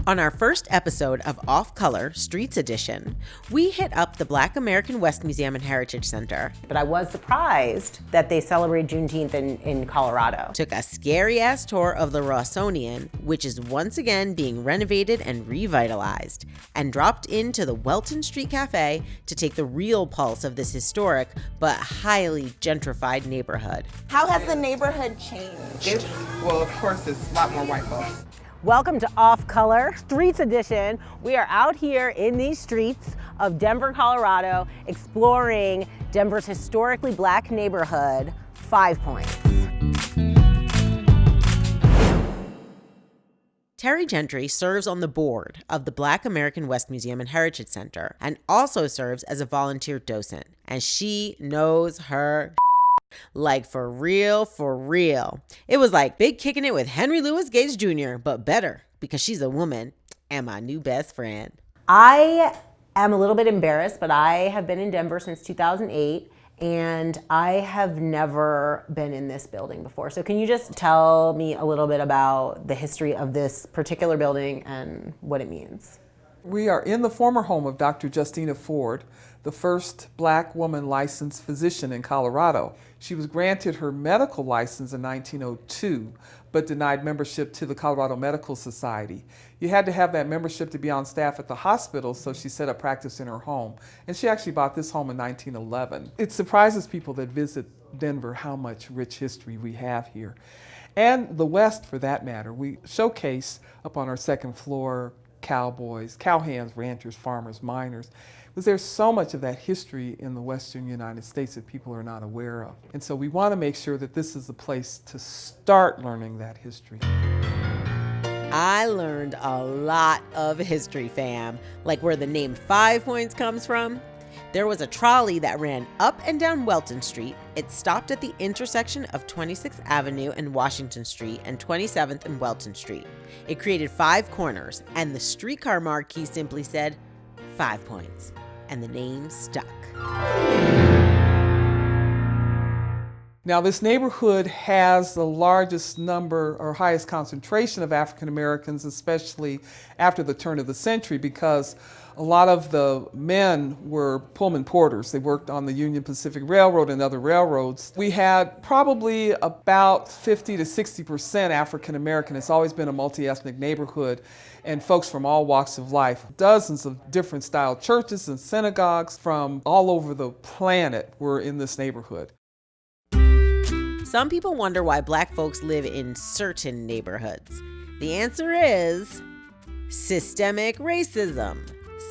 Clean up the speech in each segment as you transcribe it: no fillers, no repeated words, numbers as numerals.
On our first episode of Off Color Streets Edition, we hit up the Black American West Museum and Heritage Center. But I was surprised that they celebrate Juneteenth in Colorado. Took a scary-ass tour of the Rossonian, which is once again being renovated and revitalized, and dropped into the Welton Street Cafe to take the real pulse of this historic but highly gentrified neighborhood. How has the neighborhood changed? Well, of course, it's a lot more white folks. Welcome to Off Color Streets Edition. We are out here in these streets of Denver, Colorado, exploring Denver's historically Black neighborhood, 5 Points. Terri Gentry serves on the board of the Black American West Museum and Heritage Center and also serves as a volunteer docent. And she knows her like for real, for real. It was like big kicking it with Henry Louis Gates Jr., but better because she's a woman and my new best friend. I am a little bit embarrassed, but I have been in Denver since 2008, and I have never been in this building before. So can you just tell me a little bit about the history of this particular building and what it means? We are in the former home of Dr. Justina Ford, the first Black woman licensed physician in Colorado. She was granted her medical license in 1902, but denied membership to the Colorado Medical Society. You had to have that membership to be on staff at the hospital, so she set up practice in her home. And she actually bought this home in 1911. It surprises people that visit Denver how much rich history we have here. And the West, for that matter. We showcase up on our second floor cowboys, cowhands, ranchers, farmers, miners, because there's so much of that history in the Western United States that people are not aware of. And so we want to make sure that this is the place to start learning that history. I learned a lot of history, fam, like where the name 5 Points comes from. There was a trolley that ran up and down Welton Street. It stopped at the intersection of 26th Avenue and Washington Street and 27th and Welton Street. It created 5 corners, and the streetcar marquee simply said 5 Points, and the name stuck. Now, this neighborhood has the largest number or highest concentration of African Americans, especially after the turn of the century, because a lot of the men were Pullman porters. They worked on the Union Pacific Railroad and other railroads. We had probably about 50 to 60% African American. It's always been a multi-ethnic neighborhood, and folks from all walks of life. Dozens of different style churches and synagogues from all over the planet were in this neighborhood. Some people wonder why Black folks live in certain neighborhoods. The answer is systemic racism,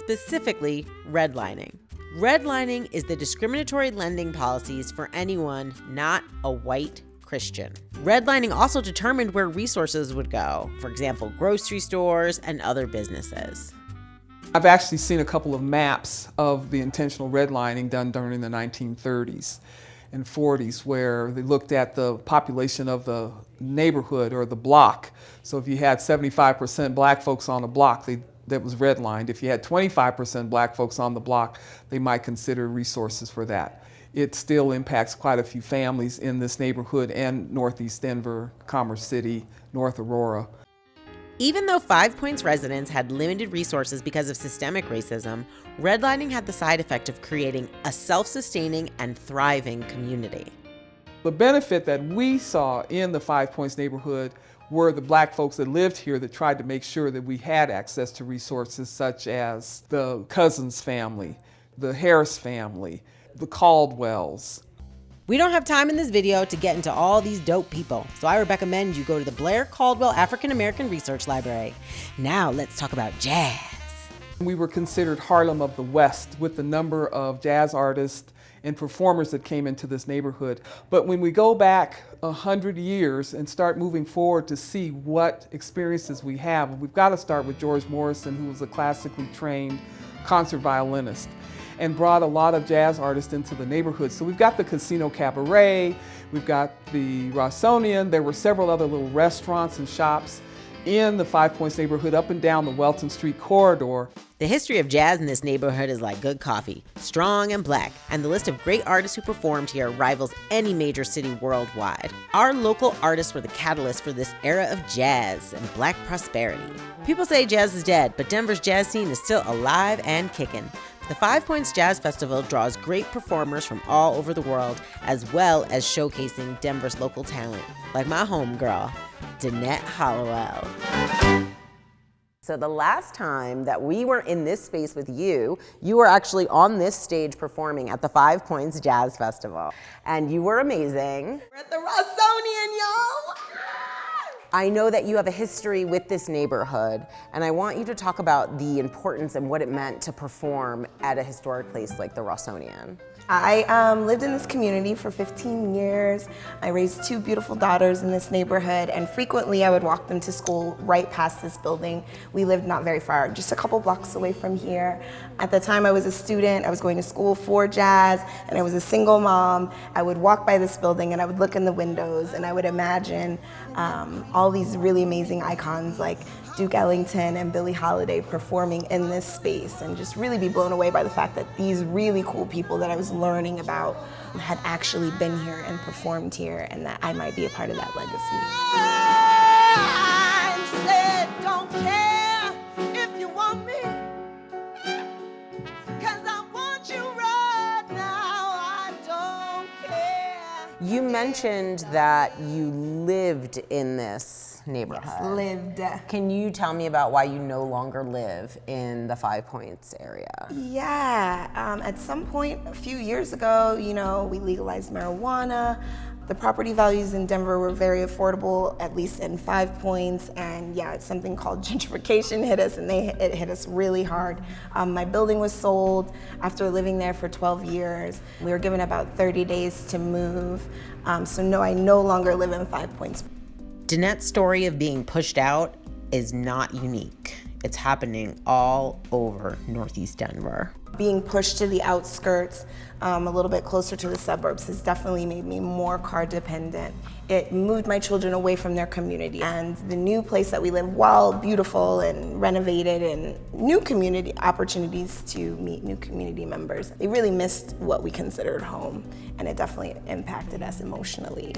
specifically redlining. Redlining is the discriminatory lending policies for anyone not a white Christian. Redlining also determined where resources would go, for example, grocery stores and other businesses. I've actually seen a couple of maps of the intentional redlining done during the 1930s. and 40s, where they looked at the population of the neighborhood or the block. So if you had 75% Black folks on a block, that was redlined. If you had 25% Black folks on the block, they might consider resources for that. It still impacts quite a few families in this neighborhood and Northeast Denver, Commerce City, North Aurora. Even though 5 Points residents had limited resources because of systemic racism, redlining had the side effect of creating a self-sustaining and thriving community. The benefit that we saw in the 5 Points neighborhood were the Black folks that lived here that tried to make sure that we had access to resources such as the Cousins family, the Harris family, the Caldwells. We don't have time in this video to get into all these dope people, so I recommend you go to the Blair Caldwell African American Research Library. Now let's talk about jazz. We were considered Harlem of the West with the number of jazz artists and performers that came into this neighborhood. But when we go back 100 years and start moving forward to see what experiences we have, we've got to start with George Morrison, who was a classically trained concert violinist and brought a lot of jazz artists into the neighborhood. So we've got the Casino Cabaret, we've got the Rossonian, there were several other little restaurants and shops in the Five Points neighborhood, up and down the Welton Street corridor. The history of jazz in this neighborhood is like good coffee, strong and black, and the list of great artists who performed here rivals any major city worldwide. Our local artists were the catalyst for this era of jazz and black prosperity. People say jazz is dead, but Denver's jazz scene is still alive and kicking. The Five Points Jazz Festival draws great performers from all over the world, as well as showcasing Denver's local talent, like my homegirl, Danette Hollowell. So the last time that we were in this space with you, you were actually on this stage performing at the Five Points Jazz Festival. And you were amazing. We're at the Rossonian, y'all. I know that you have a history with this neighborhood, and I want you to talk about the importance and what it meant to perform at a historic place like the Rossonian. I lived in this community for 15 years. I raised two beautiful daughters in this neighborhood, and frequently I would walk them to school right past this building. We lived not very far, just a couple blocks away from here. At the time I was a student, I was going to school for jazz, and I was a single mom. I would walk by this building and I would look in the windows and I would imagine all these really amazing icons like Duke Ellington and Billie Holiday performing in this space, and just really be blown away by the fact that these really cool people that I was learning about had actually been here and performed here, and that I might be a part of that legacy. I said, don't care if you want me, 'cause I want you right now, I don't care. You mentioned that you lived in this neighborhood. Yes, lived. Can you tell me about why you no longer live in the Five Points area? Yeah, at some point a few years ago, we legalized marijuana. The property values in Denver were very affordable, at least in 5 Points, and yeah, something called gentrification hit us, and it hit us really hard. My building was sold after living there for 12 years. We were given about 30 days to move, so no, I no longer live in 5 Points. Danette's story of being pushed out is not unique. It's happening all over Northeast Denver. Being pushed to the outskirts, a little bit closer to the suburbs, has definitely made me more car dependent. It moved my children away from their community, and the new place that we live, while beautiful and renovated and new community opportunities to meet new community members, they really missed what we considered home, and it definitely impacted us emotionally.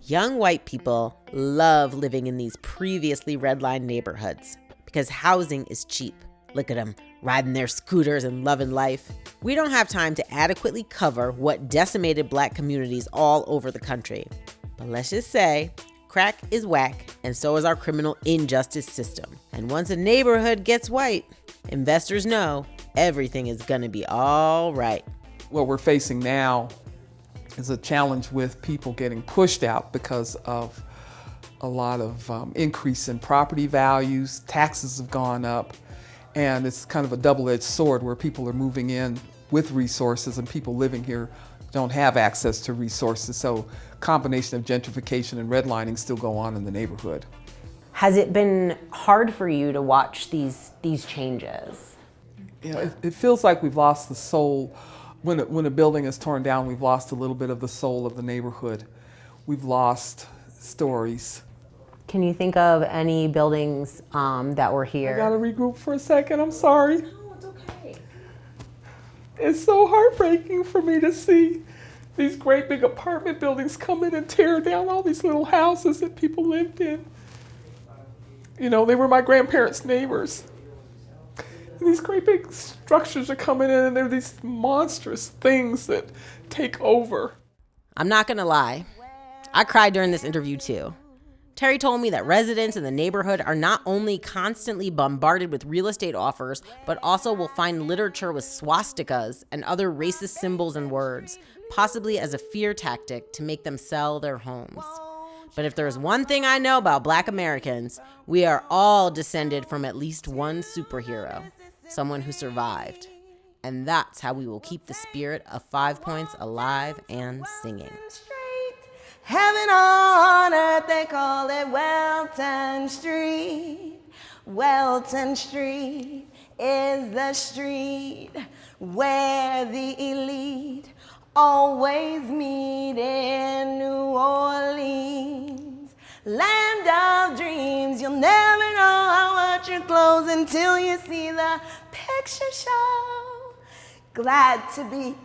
Young white people love living in these previously redlined neighborhoods because housing is cheap. Look at them, riding their scooters and loving life. We don't have time to adequately cover what decimated black communities all over the country. But let's just say, crack is whack, and so is our criminal injustice system. And once a neighborhood gets white, investors know everything is gonna be all right. What we're facing now is a challenge with people getting pushed out because of a lot of increase in property values. Taxes have gone up, and it's kind of a double-edged sword where people are moving in with resources and people living here don't have access to resources. So combination of gentrification and redlining still go on in the neighborhood. Has it been hard for you to watch these changes? Yeah, it feels like we've lost the soul. When a building is torn down, we've lost a little bit of the soul of the neighborhood. We've lost stories. Can you think of any buildings that were here? I gotta regroup for a second, I'm sorry. No, it's okay. It's so heartbreaking for me to see these great big apartment buildings come in and tear down all these little houses that people lived in. They were my grandparents' neighbors. And these great big structures are coming in, and they're these monstrous things that take over. I'm not gonna lie, I cried during this interview too. Terri told me that residents in the neighborhood are not only constantly bombarded with real estate offers, but also will find literature with swastikas and other racist symbols and words, possibly as a fear tactic to make them sell their homes. But if there's one thing I know about Black Americans, we are all descended from at least one superhero, someone who survived. And that's how we will keep the spirit of 5 Points alive and singing. Heaven on earth, they call it Welton Street. Welton Street is the street where the elite always meet in New Orleans. land of dreams. You'll never know how much you're close until you see the picture show. Glad to be